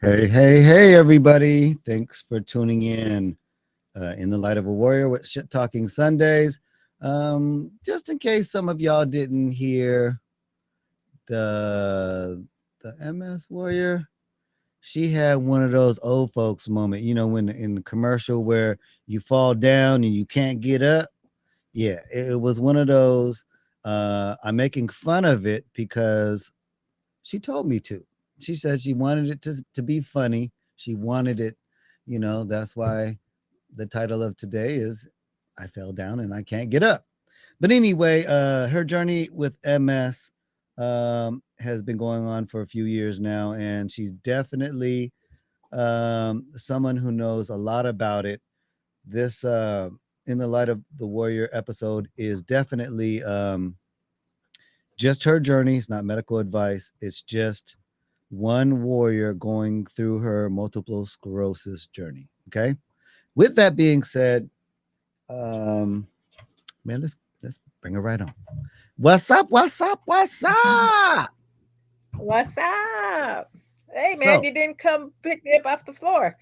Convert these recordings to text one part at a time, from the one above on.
Hey, hey, hey, everybody. Thanks for tuning in the Light of a Warrior with Shit Talking Sundays. Just in case some of y'all didn't hear the the MS Warrior, she had one of those old folks moment, when in the commercial where you fall down and you can't get up. Yeah, it was one of those. I'm making fun of it because she told me to. She said she wanted it to be funny. She wanted it, that's why the title of today is I fell down and I can't get up. But anyway, her journey with MS has been going on for a few years now, and she's definitely someone who knows a lot about it. This In the Light of the Warrior episode is definitely just her journey. It's not medical advice. It's just one warrior going through her multiple sclerosis journey. Okay. With that being said, um, man, let's bring her right on. What's up? What's up? What's up? What's up? Hey man, So, you didn't come pick me up off the floor.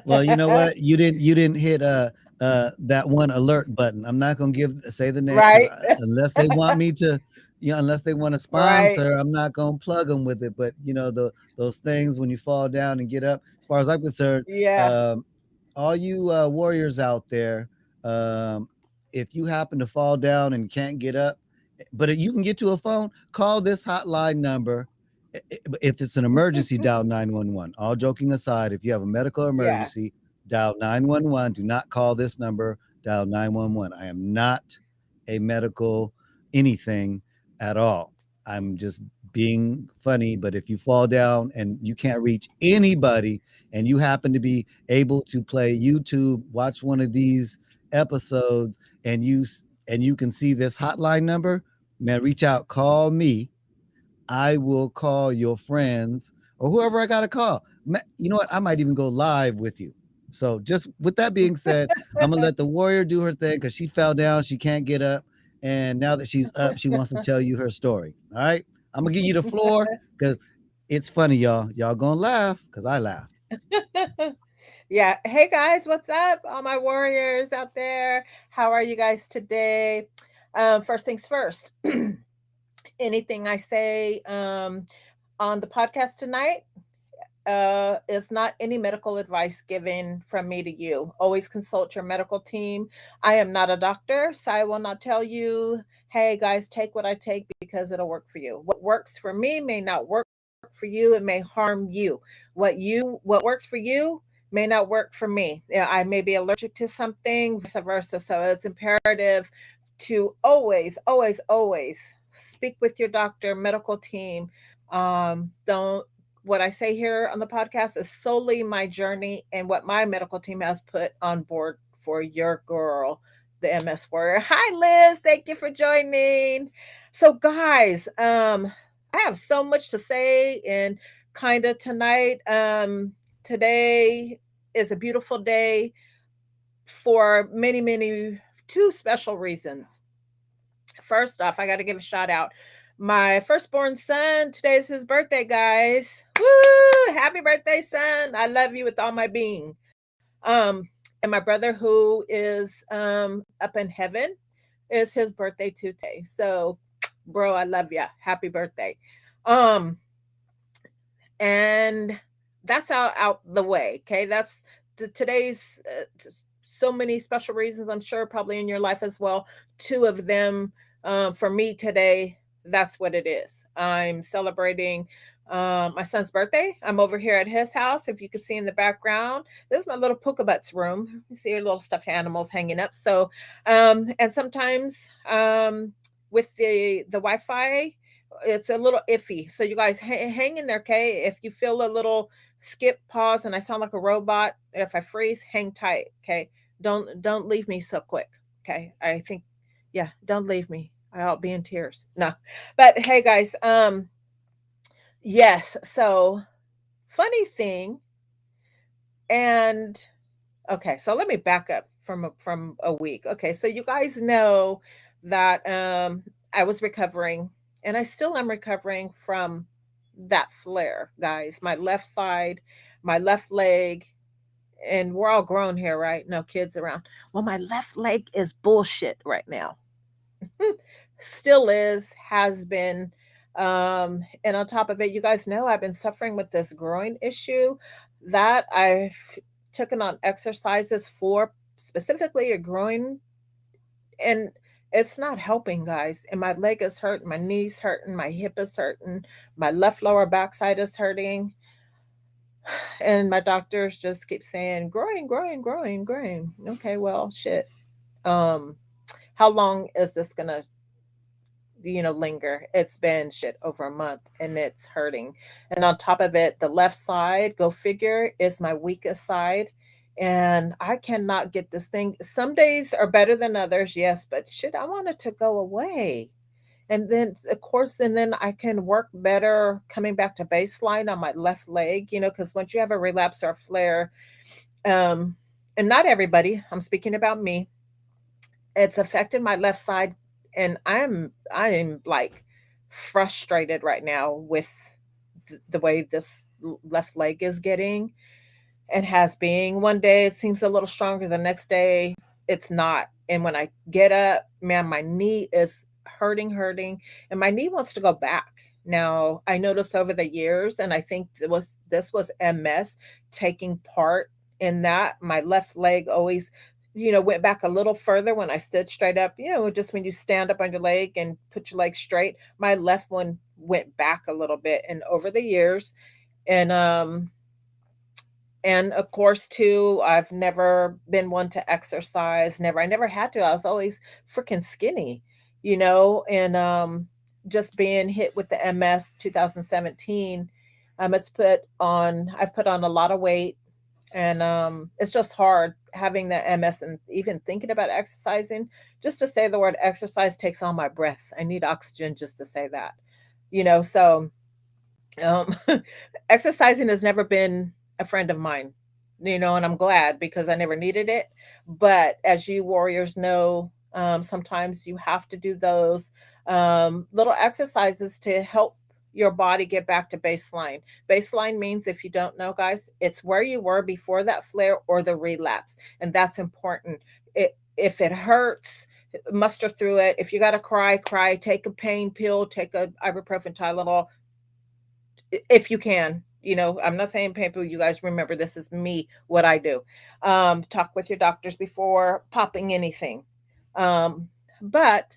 well, you know what? You didn't hit that one alert button. I'm not gonna give say the name because Right, unless they want me to, unless they want to right. sponsor, I'm not gonna plug them with it. But those things when you fall down and get up. As far as I'm concerned, Yeah, um, all you warriors out there, um, if you happen to fall down and can't get up, but you can get to a phone, call this hotline number. If it's an emergency, dial 911. All joking aside, if you have a medical yeah. emergency, dial 911. Do not call this number, dial 911. I am not a medical anything at all. I'm just being funny, but if you fall down and you can't reach anybody and you happen to be able to play YouTube, watch one of these episodes and you can see this hotline number, man, reach out, call me. I will call your friends or whoever I got to call. You know what? I might even go live with you. So, just with that being said, I'm gonna let the warrior do her thing because she fell down, she can't get up, and now that she's up, she wants to tell you her story. All right, I'm gonna give you the floor because it's funny, y'all. Y'all gonna laugh because I laughed. Yeah. Hey guys, what's up? All my warriors out there. How are you guys today? First things first. Anything I say on the podcast tonight is not any medical advice given from me to you. Always consult your medical team. I am not a doctor, so I will not tell you, hey guys, take what I take because it'll work for you. What works for me may not work for you. It may harm you. What works for you may not work for me. Yeah, I may be allergic to something, vice versa. So it's imperative to always speak with your doctor, medical team. Don't What I say here on the podcast is solely my journey and what my medical team has put on board for your girl, the MS Warrior. Hi, Liz. Thank you for joining. So, guys, I have so much to say and kind of tonight. Today is a beautiful day for many, two special reasons. First off, I got to give a shout out. My firstborn son, today's his birthday, guys. Woo! Happy birthday, son. I love you with all my being. And my brother, who is up in heaven, is his birthday too today. So, bro, I love you. Happy birthday. Um, and that's out the way. Okay, that's today's so many special reasons. I'm sure probably in your life as well. Two of them for me today. That's what it is. I'm celebrating my son's birthday. I'm over here at his house. If you can see in the background, this is my little Pokebutts room. You see your little stuffed animals hanging up. So, and sometimes with the Wi-Fi, it's a little iffy. So you guys hang in there, okay? If you feel a little skip, pause, and I sound like a robot, if I freeze, hang tight, okay? Don't leave me so quick, okay? I think, yeah, don't leave me. I'll be in tears. No, but hey, guys, yes. So funny thing, and okay, so let me back up from a week. Okay, so you guys know that I was recovering, and I still am recovering from that flare, guys. My left side, my left leg, and we're all grown here, right? No kids around. Well, my left leg is bullshit right now. Still is, has been. And on top of it, you guys know I've been suffering with this groin issue that I've taken on exercises for, specifically a groin, and it's not helping, guys. And my leg is hurting, my knees hurting, my hip is hurting, my left lower backside is hurting. And my doctors just keep saying, growing, growing, growing, growing. Okay, well, shit. Um, how long is this gonna, linger? It's been shit over a month and it's hurting. And on top of it, the left side, go figure, is my weakest side. And I cannot get this thing. Some days are better than others, yes, but shit, I want it to go away. And then, of course, and then I can work better coming back to baseline on my left leg, because once you have a relapse or a flare, um, and not everybody, I'm speaking about me, it's affected my left side. And I'm like frustrated right now with the way this left leg is getting and has been. One day it seems a little stronger, the next day it's not. And when I get up, man, my knee is hurting, and my knee wants to go back. Now, I noticed over the years, and I think this was MS taking part in that. My left leg always, went back a little further when I stood straight up. Just when you stand up on your leg and put your leg straight, my left one went back a little bit. And over the years, and of course, too, I've never been one to exercise. Never. I never had to. I was always freaking skinny, and just being hit with the MS 2017, I've put on a lot of weight, and it's just hard having the MS and even thinking about exercising. Just to say the word exercise takes all my breath. I need oxygen just to say that. So um exercising has never been a friend of mine, and I'm glad because I never needed it. But as you warriors know, sometimes you have to do those little exercises to help your body get back to baseline. Baseline means, if you don't know, guys, it's where you were before that flare or the relapse. And that's important. If it hurts, muster through it. If you got to cry, cry. Take a pain pill, take a ibuprofen, Tylenol, if you can. I'm not saying people, you guys remember, this is me, what I do. Talk with your doctors before popping anything. But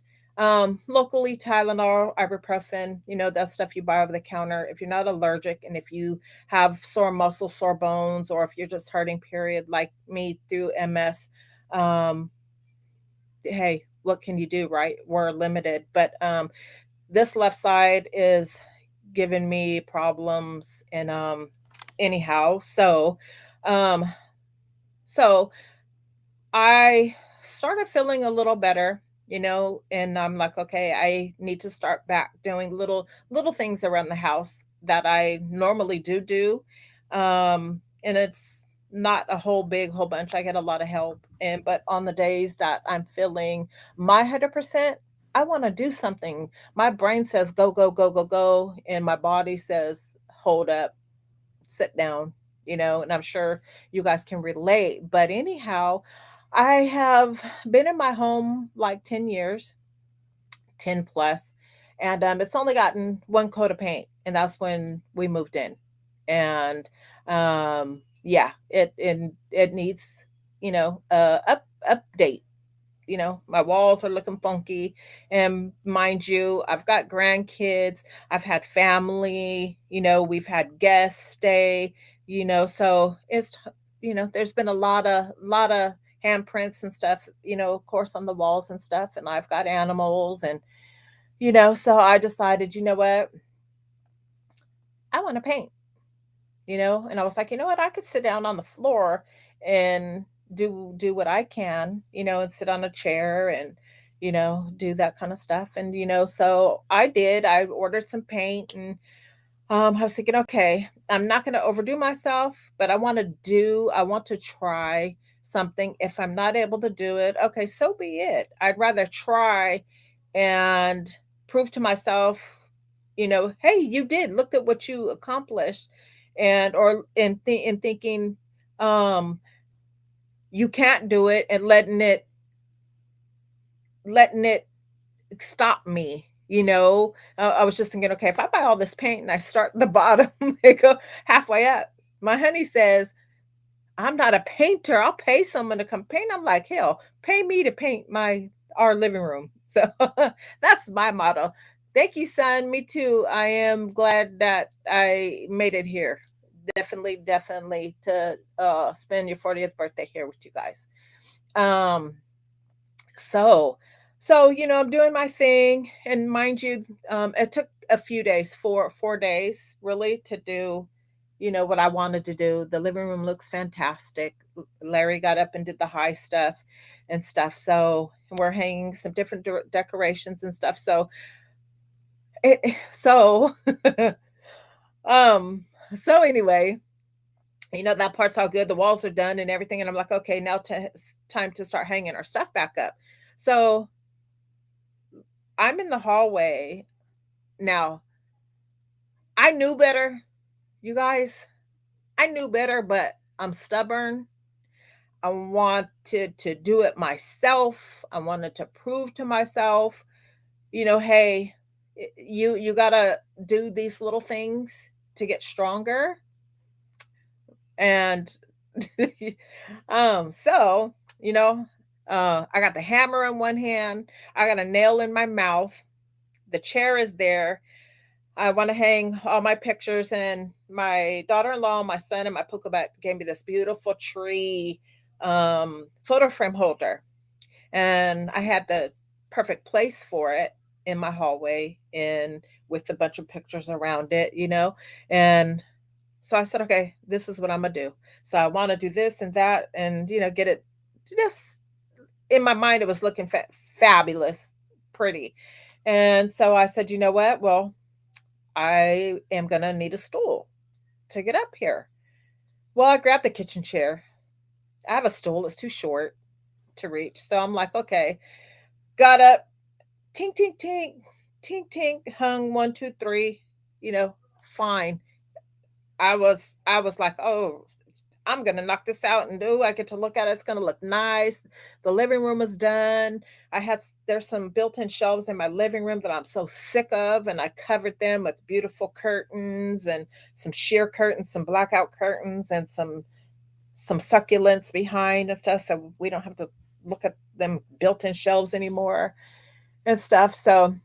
locally, Tylenol, ibuprofen, that stuff you buy over the counter. If you're not allergic, and if you have sore muscles, sore bones, or if you're just hurting, period, like me through MS, um, hey, what can you do, right? We're limited. But this left side is giving me problems. And anyhow, um so I started feeling a little better, and I'm like, okay, I need to start back doing little things around the house that I normally do. And it's not a whole bunch. I get a lot of help. And but on the days that I'm feeling my 100%, I want to do something. My brain says go, go, go, go, go, and my body says hold up, sit down, and I'm sure you guys can relate. But anyhow, I have been in my home like 10 years, 10 plus, and it's only gotten one coat of paint, and that's when we moved in. And yeah, it needs, update. My walls are looking funky. And mind you, I've got grandkids, I've had family, we've had guests stay, so there's been a lot of handprints and stuff, of course, on the walls and stuff. And I've got animals, and so I decided, you know what, I want to paint, and I was like, you know what, I could sit down on the floor and do what I can, and sit on a chair and do that kind of stuff. And so I did. I ordered some paint, and I was thinking, okay, I'm not going to overdo myself, but I want to try something. If I'm not able to do it, okay, so be it. I'd rather try and prove to myself, hey, you did, look at what you accomplished. And or in thinking um you can't do it, and letting it stop me. I was just thinking, okay, if I buy all this paint and I start at the bottom and go halfway up, my honey says, I'm not a painter. I'll pay someone to come paint. I'm like, hell, pay me to paint my our living room. So that's my motto. Thank you, son. Me too. I am glad that I made it here. Definitely, definitely to spend your 40th birthday here with you guys. Um, so I'm doing my thing, and mind you, it took a few days, 4 days really, to do what I wanted to do. The living room looks fantastic. Larry got up and did the high stuff and stuff. So we're hanging some different decorations and stuff. So um so anyway, that part's all good. The walls are done and everything, and I'm like, okay, now it's time to start hanging our stuff back up. So I'm in the hallway now. I knew better, you guys. I knew better, but I'm stubborn. I wanted to do it myself. I wanted to prove to myself, hey, you gotta do these little things to get stronger. And so, I got the hammer in one hand, I got a nail in my mouth, the chair is there. I want to hang all my pictures, and my daughter-in-law, my son, and my Pokemon gave me this beautiful tree photo frame holder, and I had the perfect place for it in my hallway, and with a bunch of pictures around it, and so I said, okay, this is what I'm gonna do. So I want to do this and that, and get it just in my mind. It was looking fabulous, pretty, and so I said, you know what? Well, I am gonna need a stool to get up here. Well, I grabbed the kitchen chair. I have a stool, it's too short to reach. So I'm like, okay, got up, tink, tink, tink, tink, tink, hung one, two, three, fine. I was like, oh, I'm gonna knock this out, and I get to look at it. It's gonna look nice. The living room is done. There's some built-in shelves in my living room that I'm so sick of, and I covered them with beautiful curtains and some sheer curtains, some blackout curtains, and some succulents behind and stuff, so we don't have to look at them built-in shelves anymore and stuff. So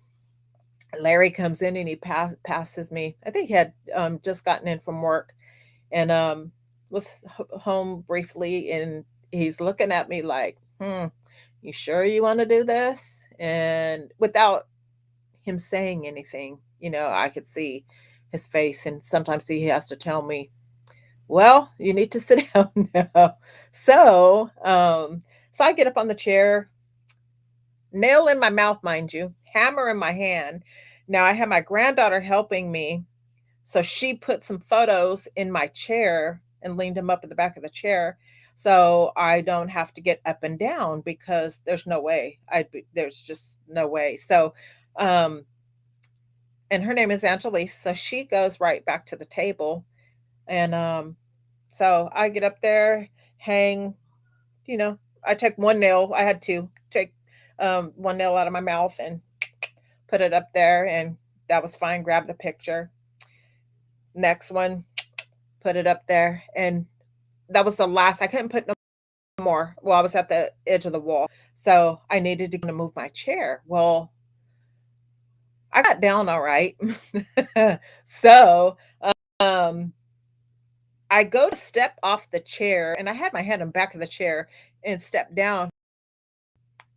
Larry comes in and he passes me. I think he had just gotten in from work, and was home briefly, and he's looking at me like, you sure you want to do this? And without him saying anything, I could see his face, and sometimes he has to tell me, well, you need to sit down now. So I get up on the chair, nail in my mouth, mind you, hammer in my hand. Now I have my granddaughter helping me, so she put some photos in my chair and leaned them up at the back of the chair, so I don't have to get up and down, because there's no way. There's just no way. So, um, and her name is Angelise, so she goes right back to the table, and so I get up there, hang, I take one nail. I had to take one nail out of my mouth and put it up there, and that was fine. Grab the picture. Next one, put it up there, and that was the last. I couldn't put no more. Well, I was at the edge of the wall, so I needed to move my chair. Well, I got down all right. So um, I go to step off the chair, and I had my hand on the back of the chair and step down.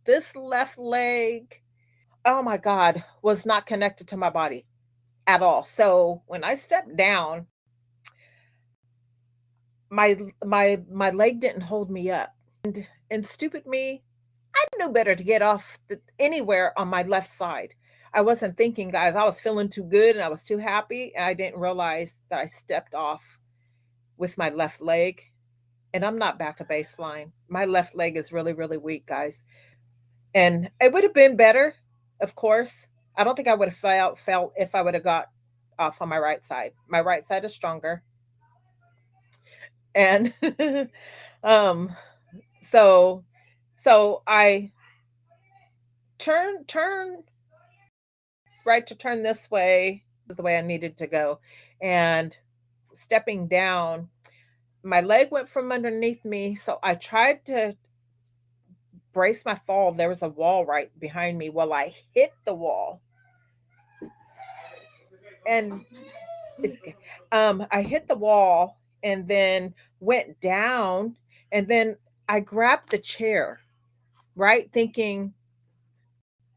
This left leg, oh my God, was not connected to my body at all. So when I stepped down, my leg didn't hold me up. And stupid me, I knew better to get off anywhere on my left side. I wasn't thinking, guys. I was feeling too good and I was too happy. And I didn't realize that I stepped off with my left leg. And I'm not back to baseline. My left leg is really, really weak, guys. And it would have been better, of course. I don't think I would have felt if I would have got off on my right side. My right side is stronger. And um so I turn right to turn this way, is the way I needed to go. And stepping down, my leg went from underneath me, so I tried to brace my fall. There was a wall right behind me. Well, I hit the wall, and I hit the wall and then went down, and then I grabbed the chair, right, thinking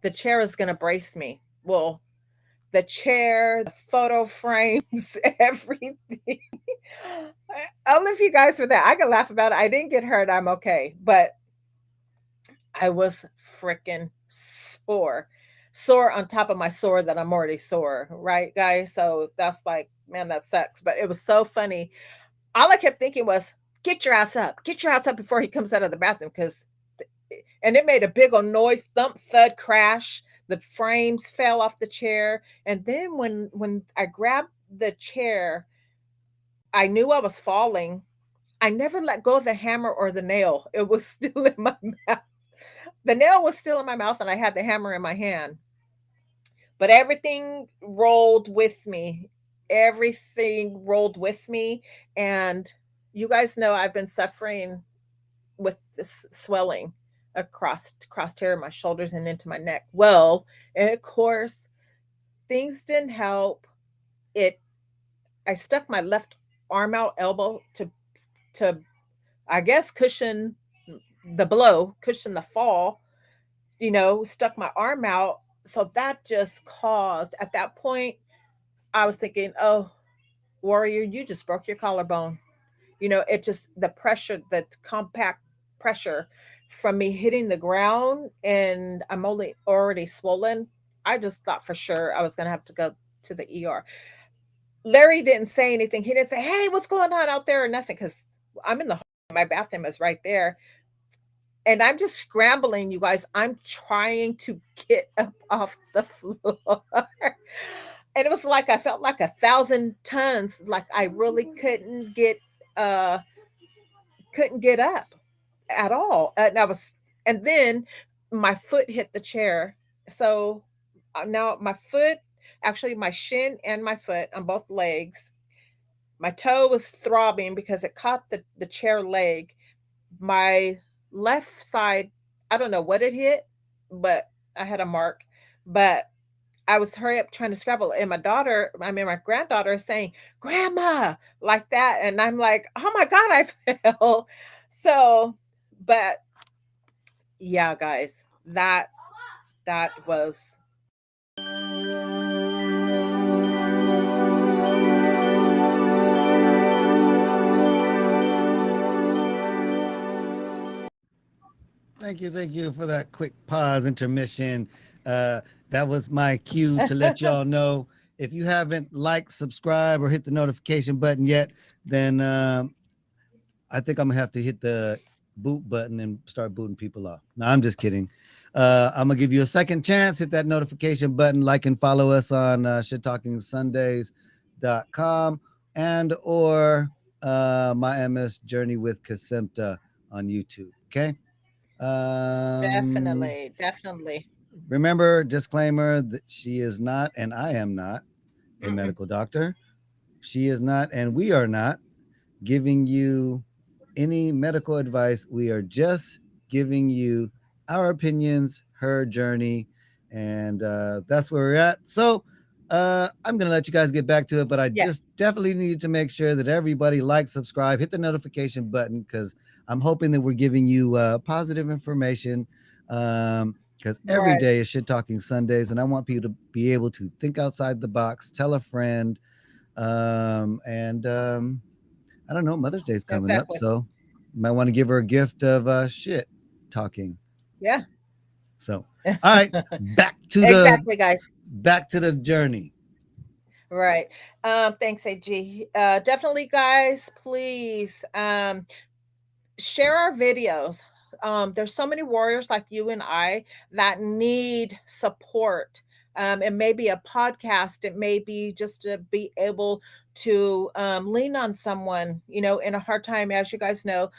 the chair is going to brace me. Well, the chair, the photo frames, everything. I'll leave you guys with that. I can laugh about it. I didn't get hurt. I'm okay. But I was freaking sore. Sore on top of my sore that I'm already sore, right, guys? So that's like, man, that sucks. But it was so funny. All I kept thinking was, get your ass up before he comes out of the bathroom. And it made a big old noise, thump, thud, crash. The frames fell off the chair. And then when I grabbed the chair, I knew I was falling. I never let go of the hammer or the nail. It was still in my mouth. The nail was still in my mouth, and I had the hammer in my hand. But everything rolled with me. Everything rolled with me. And you guys know I've been suffering with this swelling across here my shoulders and into my neck. Well, and of course, things didn't help. It I stuck my left arm out, elbow to I guess cushion the blow, cushion the fall, stuck my arm out. So that just caused, at that point, I was thinking, oh, warrior, you just broke your collarbone. It just, the pressure, the compact pressure from me hitting the ground, and I'm only already swollen. I just thought for sure I was going to have to go to the ER. Larry didn't say anything. He didn't say, hey, what's going on out there or nothing, because I'm in the home. My bathroom is right there. And I'm just scrambling, you guys. I'm trying to get up off the floor. And it was like I felt like 1,000 tons, like I really uh couldn't get up at all. And then my foot hit the chair. So now my foot, actually my shin and my foot on both legs, my toe was throbbing because it caught the chair leg. My left side, I don't know what it hit, but I had a mark. But I was hurry up trying to scrabble. And my granddaughter is saying, Grandma, like that. And I'm like, oh my God, I fell. So, but yeah, guys, that was. Thank you for that quick pause intermission. That was my cue to let y'all know, if you haven't liked, subscribe, or hit the notification button yet, then I think I'm gonna have to hit the boot button and start booting people off. No, I'm just kidding. I'm gonna give you a second chance. Hit that notification button, like and follow us on shittalkingsundays.com and or my MS Journey with Kasimta on YouTube. Okay. Definitely, definitely. Remember, disclaimer, that she is not, and I am not a Mm-mm. medical doctor. She is not, and we are not giving you any medical advice. We are just giving you our opinions, her journey, and that's where we're at. So I'm going to let you guys get back to it, but I just Yes, definitely need to make sure that everybody likes, subscribe, hit the notification button, because I'm hoping that we're giving you positive information. Because every right. day is Shit Talking Sundays, and I want people to be able to think outside the box, tell a friend, and I don't know, Mother's Day's coming up, Exactly. so you might want to give her a gift of shit talking. Yeah. So, all right, Exactly, guys. back to the journey. Right. Thanks, AG. Definitely, guys, please share our videos. There's so many warriors like you and I that need support. It may be a podcast. It may be just to be able to lean on someone, in a hard time. As you guys know,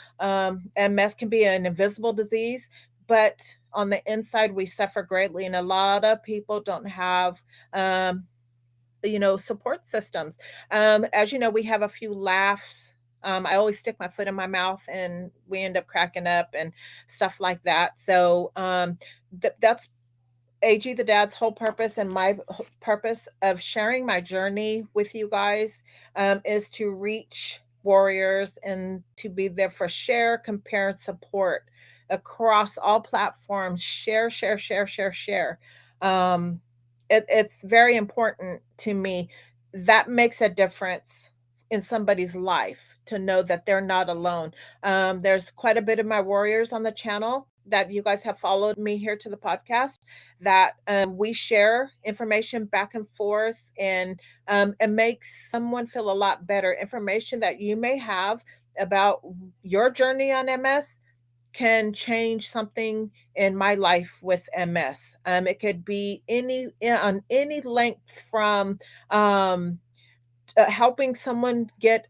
MS can be an invisible disease, but on the inside, we suffer greatly. And a lot of people don't have, support systems. As you know, we have a few laughs. I always stick my foot in my mouth and we end up cracking up and stuff like that. So that's AG the Dad's whole purpose, and my purpose of sharing my journey with you guys is to reach warriors and to be there for share, compare, and support across all platforms. Share, share, share, share, share. Um, it's very important to me. That makes a difference in somebody's life to know that they're not alone. There's quite a bit of my warriors on the channel that you guys have followed me here to the podcast, that we share information back and forth, and it makes someone feel a lot better. Information that you may have about your journey on MS can change something in my life with MS. It could be on any length, from helping someone get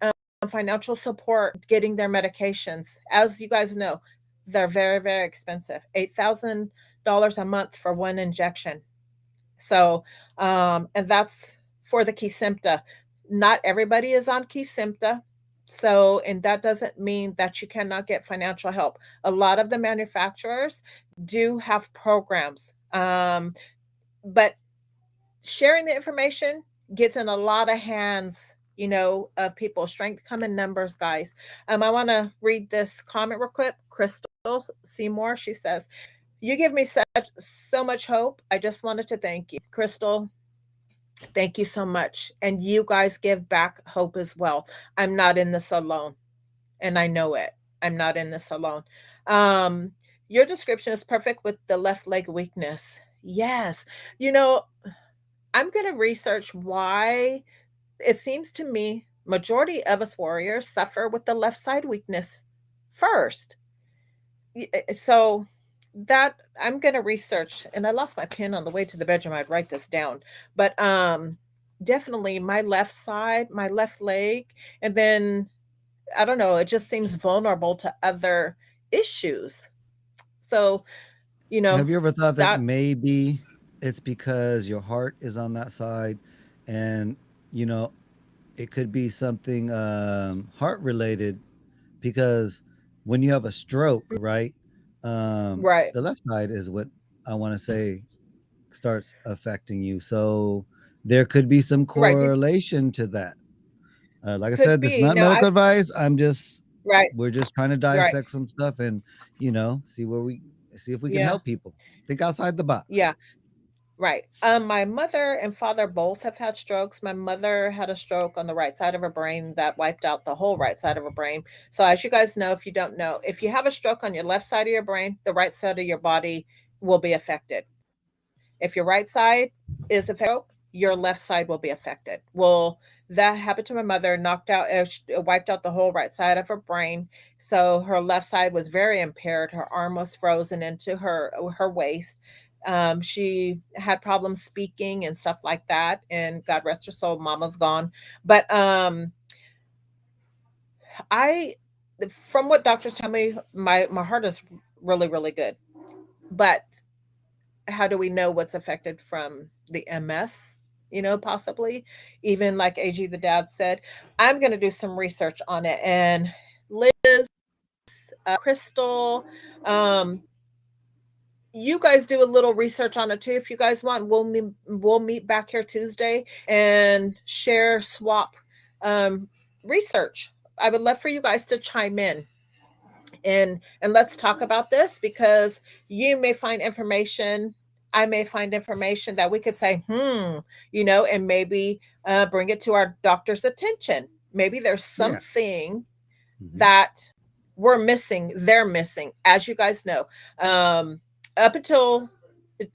financial support, getting their medications. As you guys know, they're very, very expensive. $8,000 a month for one injection. So, and that's for the Kesimpta. Not everybody is on Kesimpta. So, and that doesn't mean that you cannot get financial help. A lot of the manufacturers do have programs. But sharing the information gets in a lot of hands, of people. Strength come in numbers, guys. I want to read this comment real quick. Crystal Seymour, she says, "You give me so much hope. I just wanted to thank you." Crystal, thank you so much. And you guys give back hope as well. I'm not in this alone, and I know it. I'm not in this alone. Your description is perfect with the left leg weakness. Yes. I'm going to research why it seems to me majority of us warriors suffer with the left side weakness first. So that I'm going to research, and I lost my pen on the way to the bedroom. I'd write this down, but definitely my left side, my left leg, and then I don't know, it just seems vulnerable to other issues. So, Have you ever thought that that maybe it's because your heart is on that side, and you know it could be something heart related, because when you have a stroke, right? right The left side is what I want to say starts affecting you. So there could be some right correlation to that. Like I could said, this is be. not Now I medical advice. right We're just trying to right dissect some stuff and see if we can yeah help people. Think outside the box. yeah. Right. My mother and father both have had strokes. My mother had a stroke on the right side of her brain that wiped out the whole right side of her brain. So, as you guys know, if you don't know, if you have a stroke on your left side of your brain, the right side of your body will be affected. If your right side is affected, your left side will be affected. Well, that happened to my mother, wiped out the whole right side of her brain. So her left side was very impaired. Her arm was frozen into her waist. She had problems speaking and stuff like that. And God rest her soul, mama's gone. But I, from what doctors tell me, my heart is really, really good. But how do we know what's affected from the MS? Possibly, even like AG the Dad said, I'm going to do some research on it. And Liz, Crystal, um, you guys do a little research on it too. If you guys want, we'll meet back here Tuesday and swap research. I would love for you guys to chime in and let's talk about this, because you may find information, I may find information that we could say and maybe bring it to our doctor's attention. Maybe there's Yeah. something Mhm. that they're missing. As you guys know, up until,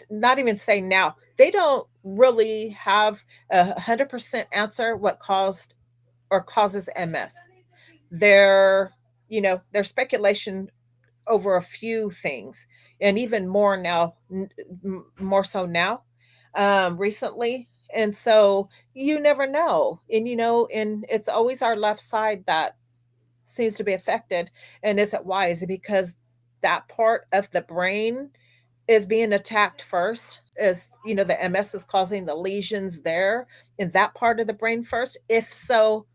not even say now, they don't really have 100% answer what caused or causes MS. Their their speculation over a few things, and even more now, more so now. recently. And so you never know. And, and it's always our left side that seems to be affected. And is it wise? Because that part of the brain is being attacked first, is, the MS is causing the lesions there in that part of the brain first. If so,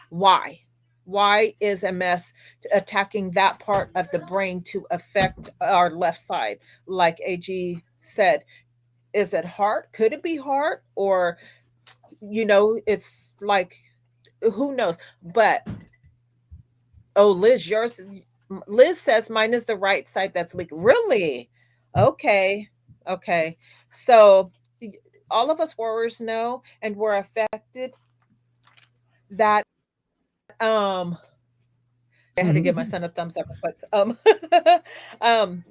why? Why is MS attacking that part of the brain to affect our left side? Like AG said, is it heart? Could it be heart? Or, it's like, who knows? But, oh, Liz says mine is the right side that's weak. Really? Okay. Okay. So all of us warriors know, and we're affected that, I had to give my son a thumbs up real quick. Um,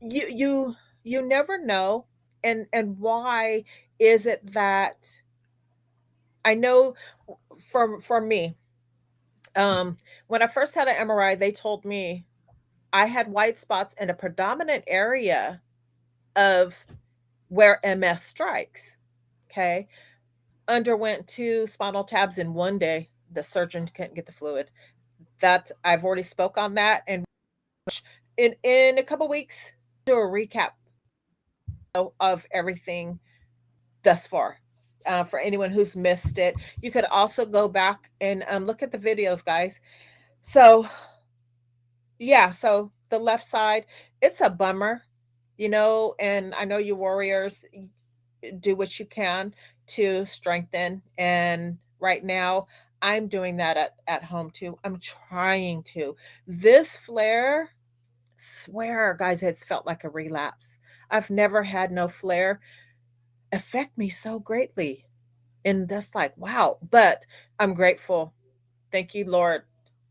you you never know. And why is it that, I know, for me, when I first had an MRI, they told me I had white spots in a predominant area of where MS strikes. Okay. Underwent 2 spinal tabs in one day. The surgeon couldn't get the fluid. That I've already spoke on that. And in a couple weeks, do a recap of everything thus far. For anyone who's missed it, you could also go back and look at the videos, guys. So yeah, so the left side, it's a bummer, and I know you warriors do what you can to strengthen. And right now, I'm doing that at home too. I'm trying to. This flare, swear, guys, it's felt like a relapse. I've never had no flare affect me so greatly. And that's like, wow. But I'm grateful. Thank you, Lord,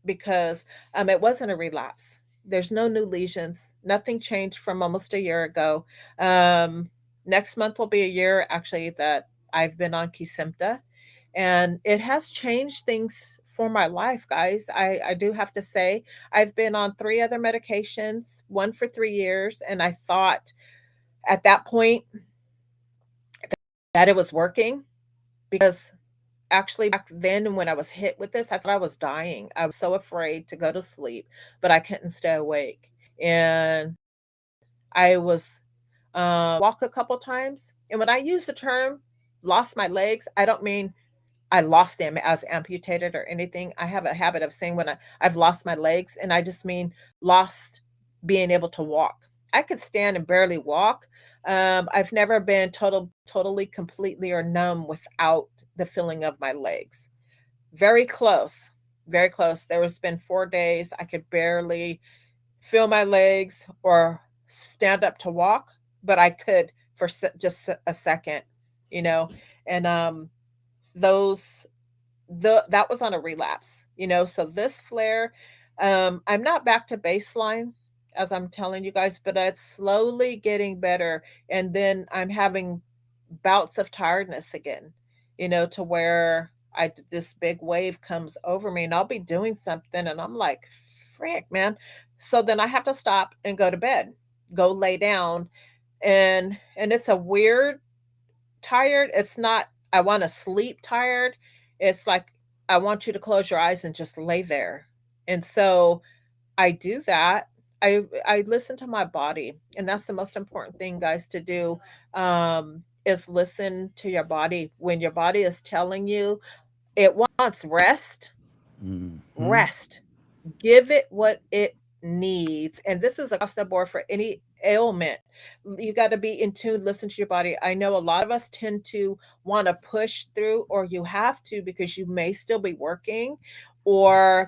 because it wasn't a relapse. There's no new lesions. Nothing changed from almost a year ago. Um, Next month will be a year actually that I've been on Kesimpta, and it has changed things for my life, guys. I do have to say, I've been on 3 other medications, one for 3 years, and I thought at that point that it was working, because actually back then when I was hit with this, I thought I was dying. I was so afraid to go to sleep, but I couldn't stay awake. And I was walk a couple times. And when I use the term lost my legs, I don't mean I lost them as amputated or anything. I have a habit of saying when I've lost my legs, and I just mean lost being able to walk. I could stand and barely walk. I've never been totally, completely, or numb without the feeling of my legs. Very close, very close. There has been 4 days I could barely feel my legs or stand up to walk, but I could for just a second, you know. And those that was on a relapse, so this flare, I'm not back to baseline as I'm telling you guys, but it's slowly getting better. And then I'm having bouts of tiredness again, to where I this big wave comes over me, and I'll be doing something and I'm like, frick, man. So then I have to stop and go to bed, go lay down. And it's a weird tired. It's not I want to sleep tired. It's like I want you to close your eyes and just lay there. And so I do that. I listen to my body, and that's the most important thing, guys, to do. Is listen to your body. When your body is telling you it wants rest, Mhm. rest. Give it what it needs. And this is across the board for any ailment. You got to be in tune, listen to your body. I know a lot of us tend to want to push through, or you have to because you may still be working, or,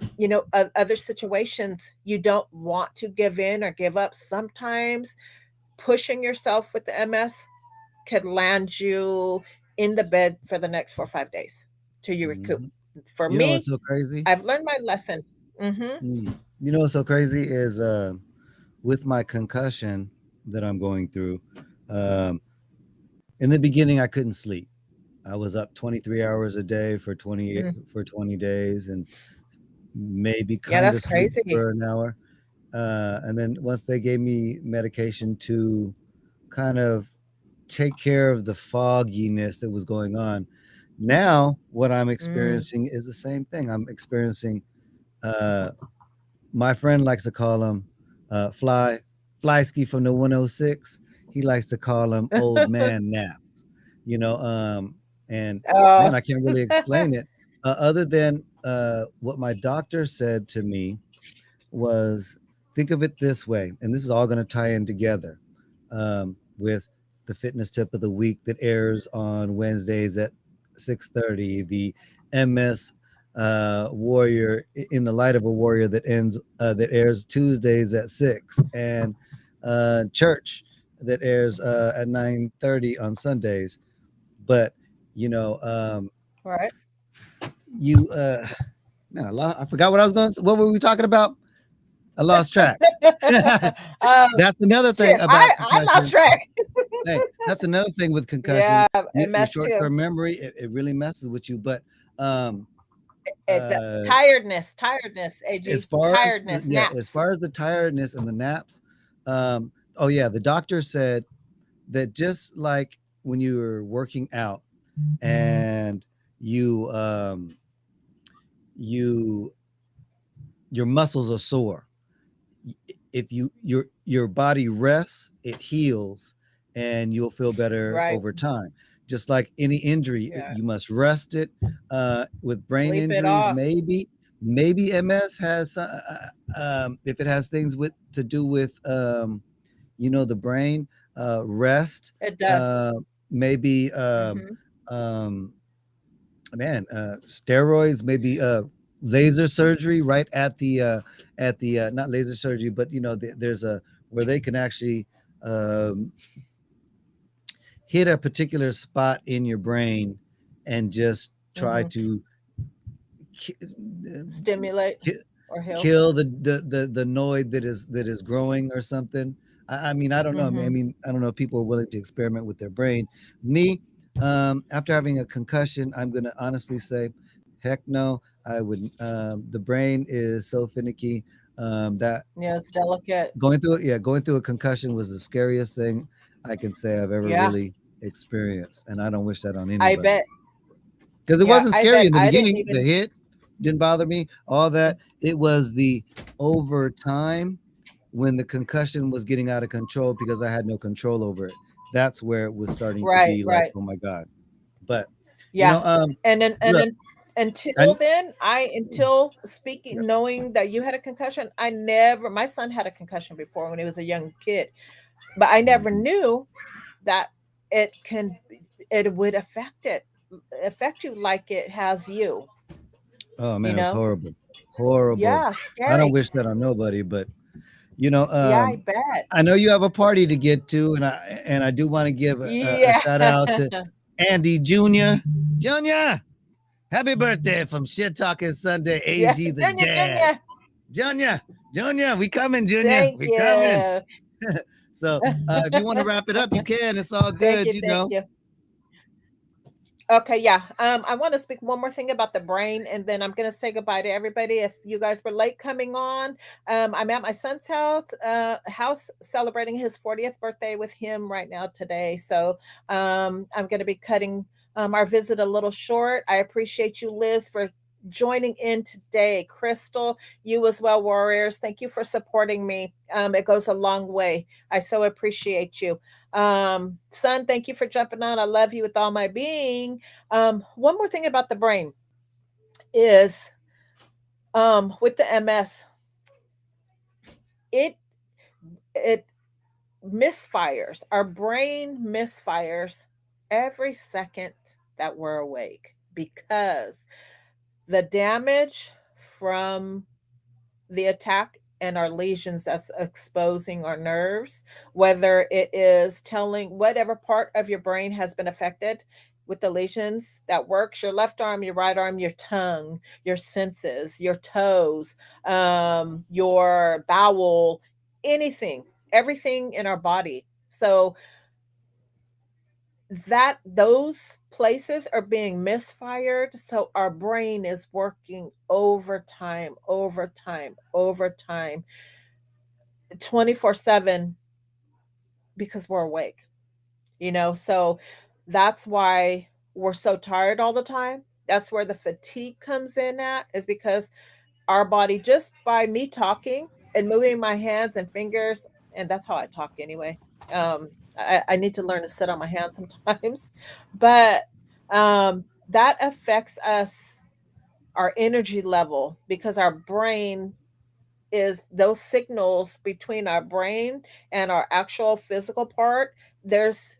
other situations you don't want to give in or give up. Sometimes pushing yourself with the MS could land you in the bed for the next 4 or 5 days till you recoup. Mhm. For You know what's me, so crazy? I've learned my lesson. Hmm. You know what's so crazy is with my concussion that I'm going through. Um, in the beginning, I couldn't sleep. I was up 23 hours a day for 20 days, and maybe Yeah, kind that's of sleep crazy. for an hour. And then once they gave me medication to kind of take care of the fogginess that was going on. Now, what I'm Mm. experiencing is the same thing. I'm experiencing, uh, my friend likes to call him Fly Ski from the 106. He likes to call him old man naps, you know. And man, Oh. I can't really explain it other than what my doctor said to me was, think of it this way, and this is all going to tie in together with the fitness tip of the week that airs on Wednesdays at 6:30, the MS Warrior in the Light of a Warrior that airs Tuesdays at 6, and Church that airs at 9:30 on Sundays. But you know, Right. you man, I forgot what I was going. What were we talking about? I lost track. um, That's another thing Shit, about I lost concussion. track. Hey, that's another thing with Yeah, concussions. it Your messed too. short-term memory, it really messes with you. But um, It does. uh, Tiredness, as AG, far as tiredness, as naps. far as the tiredness and the naps, oh yeah, the doctor said that just like when you're working out and you you your muscles are sore, if your body rests, it heals, and you'll feel better Right. over time. Just like any injury, Yeah. you must rest it. With brain Sleep it injuries, off. maybe MS has if it has things with to do with the brain, rest, It does. uh, maybe Mhm. um, man, steroids, maybe laser surgery right at the not laser surgery, but there's a where they can actually um, hit a particular spot in your brain and just try Mhm. to ki- Stimulate ki- or heal. kill the noid that is growing or something. I mean, I don't know. I Mhm. mean, I don't know if people are willing to experiment with their brain. Me, after having a concussion, I'm gonna honestly say, heck no. I would. The brain is so finicky that Yeah, it's delicate. going through a concussion was the scariest thing I can say I've ever Yeah, really experienced, and I don't wish that on I anybody. bet. Because it Yeah, wasn't I scary bet. in the I didn't beginning. The even. hit didn't bother me. All that, it was the over time when the concussion was getting out of control because I had no control over it. That's where it was starting to Right, be like, right. oh my god. But you Yeah. know, And look, then until I then, until speaking, knowing that you had a concussion, my son had a concussion before when he was a young kid, but I never Mhm. knew that it can, it would affect you like it has you, Oh you man, it was know? horrible, horrible. Yeah, I don't scary. wish that on nobody, but you know, Yeah, I bet. I know you have a party to get to, and I do want to give a Yeah. shout out to Andy Jr. Junior, happy birthday from Shit Talking Sunday, Yeah. AG the Junior, dad. Junior. Junior, Junior, we coming, Junior, Thank we coming. you. So if you want to wrap it up, you can. It's all Thank good, you, you thank know. you. Okay, yeah. I want to speak one more thing about the brain, and then I'm gonna say goodbye to everybody. If you guys were late coming on, I'm at my son's house celebrating his 40th birthday with him right now today. So I'm gonna be cutting our visit a little short. I appreciate you, Liz, for joining in today. Crystal, you as well, warriors. Thank you for supporting me. It goes a long way. I so appreciate you. Son, thank you for jumping on. I love you with all my being. One more thing about the brain is with the MS, it it misfires. Our brain misfires every second that we're awake because the damage from the attack and our lesions that's exposing our nerves, whether it is telling whatever part of your brain has been affected with the lesions that works your left arm, your right arm, your tongue, your senses, your toes, your bowel, anything, everything in our body. So that those places are being misfired, so our brain is working overtime, overtime, overtime, 24/7 because we're awake. So that's why we're so tired all the time. That's where the fatigue comes in at, is because our body, just by me talking and moving my hands and fingers, and that's how I talk anyway. I need to learn to sit on my hands sometimes, but that affects us, our energy level, because our brain is those signals between our brain and our actual physical part. There's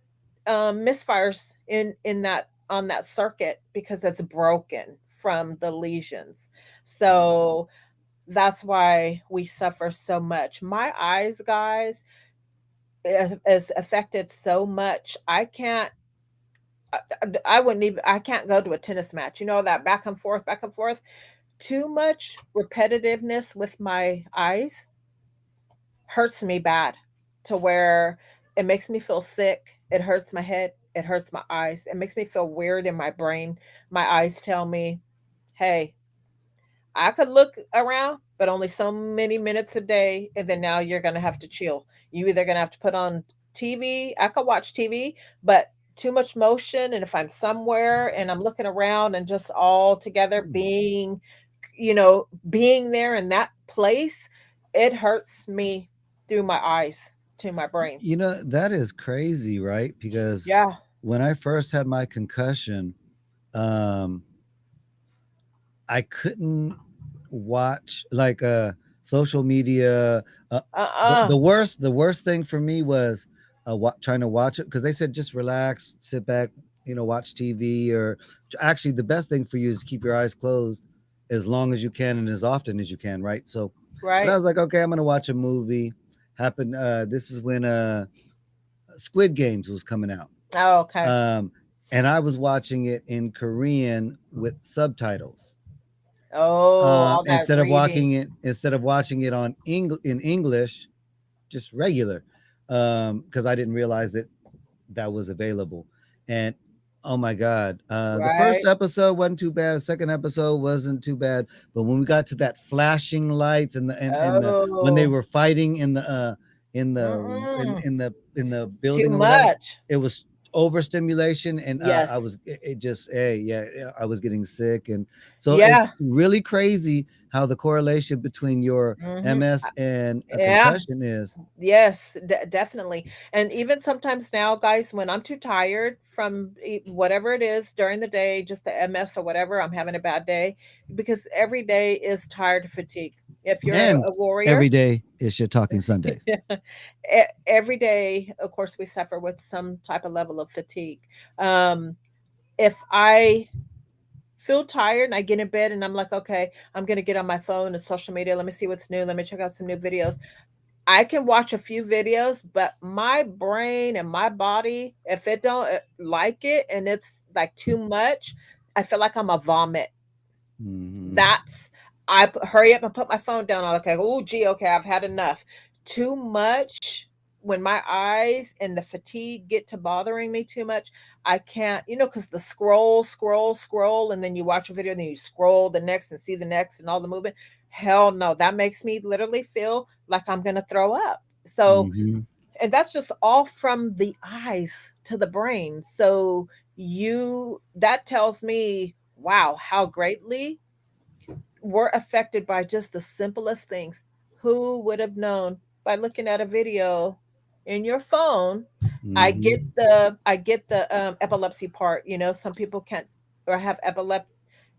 misfires in that, on that circuit, because it's broken from the lesions. So that's why we suffer so much. My eyes, guys, is affected so much. I wouldn't even, I can't go to a tennis match. That back and forth. Too much repetitiveness with my eyes hurts me bad, to where it makes me feel sick. It hurts my head. It hurts my eyes. It makes me feel weird in my brain. My eyes tell me, hey, I could look around, but only so many minutes a day. And then now you're going to have to chill. You either going to have to put on TV. I could watch TV, but too much motion. And if I'm somewhere and I'm looking around and just all together being there in that place, it hurts me through my eyes to my brain. That is crazy, right? Because Yeah. when I first had my concussion, um, I couldn't watch like social media. The Uh-uh. worst thing for me was trying to watch it, because they said just relax, sit back, watch TV. Or actually, the best thing for you is keep your eyes closed as long as you can and as often as you can, right? So, but I Right. was like, okay, I'm gonna watch a movie. Happened. This is when Squid Games was coming out. Oh, okay. Um, and I was watching it in Korean with subtitles, Oh, all that reading. instead of watching it in English, just regular, because I didn't realize that that was available. And oh my god, the first Right. episode wasn't too bad. The second episode wasn't too bad, but when we got to that flashing lights and the when they Oh. were fighting Mm-mm. in the Too building or whatever, much. it was overstimulation. And I Yes. was it just hey yeah, I was getting sick. And so Yeah. it's really crazy how the correlation between your Hmm. MS and a Yeah. concussion is. Yes, definitely. And even sometimes now, guys, when I'm too tired from whatever it is during the day, just the MS or whatever, I'm having a bad day, because every day is tired fatigue. If you're And a warrior, every day is shit talking Sundays. every day, of course, we suffer with some type of level of fatigue. Um, if I feel tired and I get in bed and I'm like, okay, I'm going to get on my phone and social media. Let me see what's new. Let me check out some new videos. I can watch a few videos, but my brain and my body, if it don't like it and it's like too much, I feel like I'm a vomit. Mhm. That's hurry up and put my phone down. I'm like, oh gee, okay, I've had enough. Too much, when my eyes and the fatigue get to bothering me too much, I can't, because the scroll, and then you watch a video and then you scroll the next and see the next and all the movement. Hell no, that makes me literally feel like I'm gonna throw up. So, Mhm. and that's just all from the eyes to the brain. So that tells me, wow, how greatly we're affected by just the simplest things. Who would have known by looking at a video in your phone? Mhm. I get the epilepsy part. Some people can't, or have epilepsy.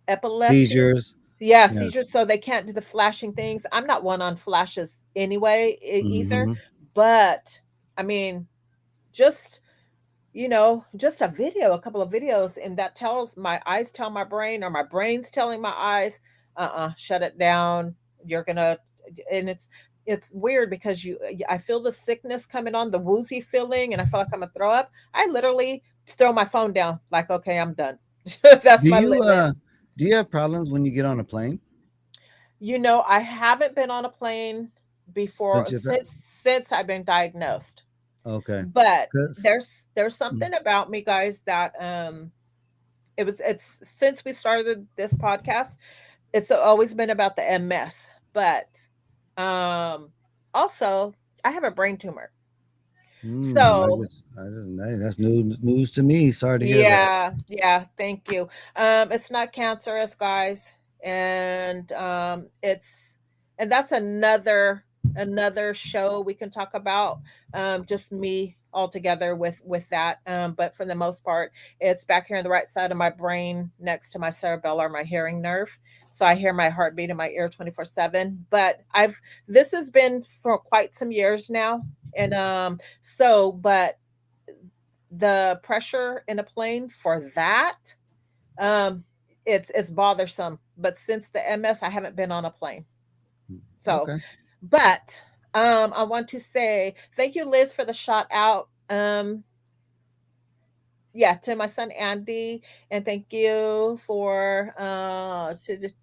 Seizures. Yeah, Yeah. seizures, so they can't do the flashing things. I'm not one on flashes anyway, either. Mhm. But I mean, just just a couple of videos, and that tells my eyes, tell my brain, or my brain's telling my eyes, shut it down. You're gonna, and it's weird because I feel the sickness coming on, the woozy feeling, and I feel like I'm gonna throw up. I literally throw my phone down, like, okay, I'm done. That's Do my you limit. uh do you have problems when you get on a plane I haven't been on a plane before, since you've had, since I've been diagnosed. okay. But Cuz there's something about me, guys, that it's since we started this podcast, it's always been about the MS. But um also, I have a brain tumor. So I didn't know. That's news to me. Sorry to hear that. yeah, thank you. It's not cancerous, guys, and and that's another show we can talk about. Just me all together with that. But for the most part, it's back here on the right side of my brain, next to my cerebellum, my hearing nerve. So I hear my heartbeat in my ear 24/7. But I've this has been for quite some years now, and but the pressure in a plane for that, um it's bothersome, but since the MS I haven't been on a plane. So Okay. but I want to say thank you, Liz, for the shout out. Yeah, to my son Andy, and thank you for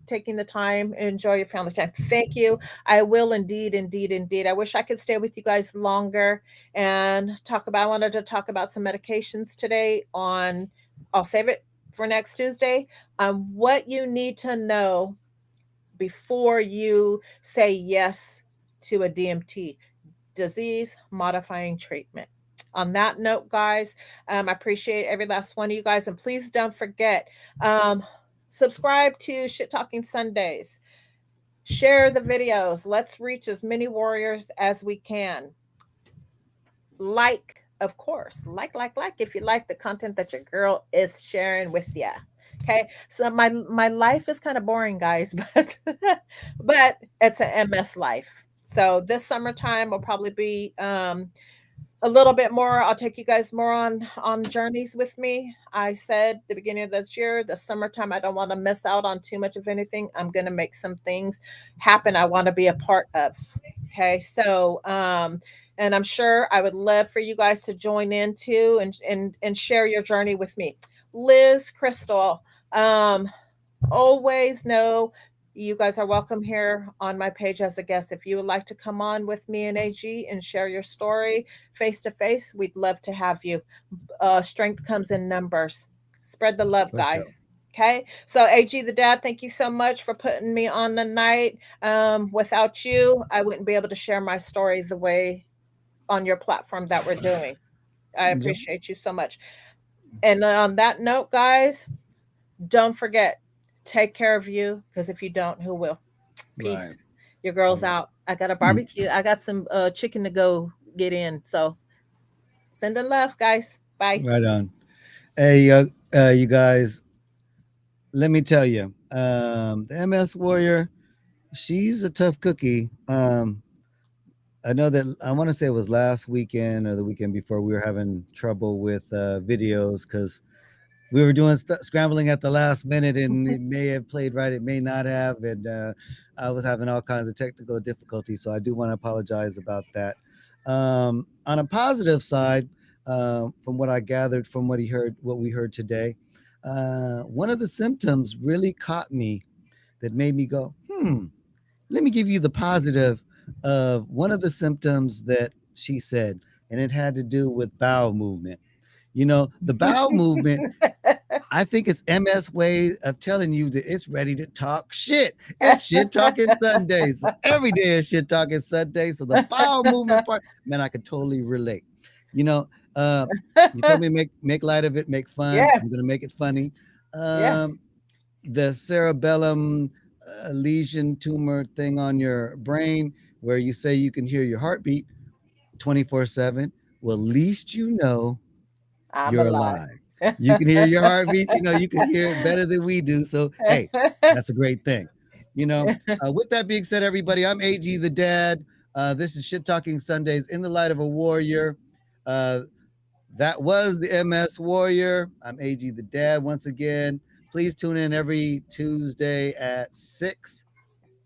taking the time and enjoy your family time. Thank you. I will indeed, indeed, indeed. I wish I could stay with you guys longer and talk about. I wanted to talk about some medications today. I'll save it for next Tuesday. What you need to know before you say yes to a DMT, disease modifying treatment. On that note, guys, I appreciate every last one of you guys. And please don't forget, um, subscribe to Shit Talking Sundays. Share the videos. Let's reach as many warriors as we can. Like, of course, like, if you like the content that your girl is sharing with you. Okay, so my life is kind of boring, guys, but but it's an MS life. So this summertime will probably be a little bit more. I'll take you guys more on journeys with me. I said the beginning of this year, the summertime, I don't want to miss out on too much of anything. I'm going to make some things happen I want to be a part of. Okay, so and I'm sure I would love for you guys to join in too, and share your journey with me. Liz, Crystal, um always know you guys are welcome here on my page as a guest. If you would like to come on with me and AG and share your story face to face, we'd love to have you. Strength comes in numbers. Spread the love, For sure. guys. Okay. So AG the dad, thank you so much for putting me on the night. Without you, I wouldn't be able to share my story the way on your platform that we're doing. I Yep. appreciate you so much. And on that note, guys, don't forget, take care of you, because if you don't, who will? Right. Peace. Your girl's Right. out. I got a barbecue. I got some chicken to go get in. So sending love, guys. Bye. Right on. Hey, you guys, let me tell you, the MS Warrior, she's a tough cookie. I know that I want to say it was last weekend or the weekend before we were having trouble with videos because we were doing scrambling at the last minute, and it may have played right, it may not have, and I was having all kinds of technical difficulties. So I do want to apologize about that. On a positive side, from what I gathered from what we heard today, one of the symptoms really caught me that made me go, let me give you the positive of one of the symptoms that she said, and it had to do with bowel movement. You know, the bowel movement, I think it's MS way of telling you that it's ready to talk shit. It's shit talking Sunday. So every day is shit talking Sunday. So the bowel movement part, man, I can totally relate. You know, you told me make light of it, make fun. Yeah. I'm gonna make it funny. Yes. Um, the cerebellum lesion tumor thing on your brain, where you say you can hear your heartbeat 24/7. Well, at least you know I'm you're alive. alive. You can hear your heartbeat, you know, you can hear it better than we do. So, hey, that's a great thing. You know, with that being said, everybody, I'm AG the dad. This is Shit Talking Sundays in the Light of a Warrior. That was the MS Warrior. I'm AG the dad once again. Please tune in every Tuesday at 6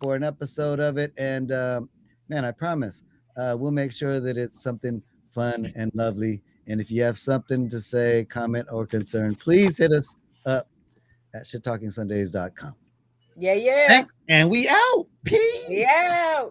for an episode of it. And man, I promise we'll make sure that it's something fun and lovely. And if you have something to say, comment, or concern, please hit us up at shittalkingsundays.com. Yeah, yeah. Thanks. And we out. Peace. Yeah.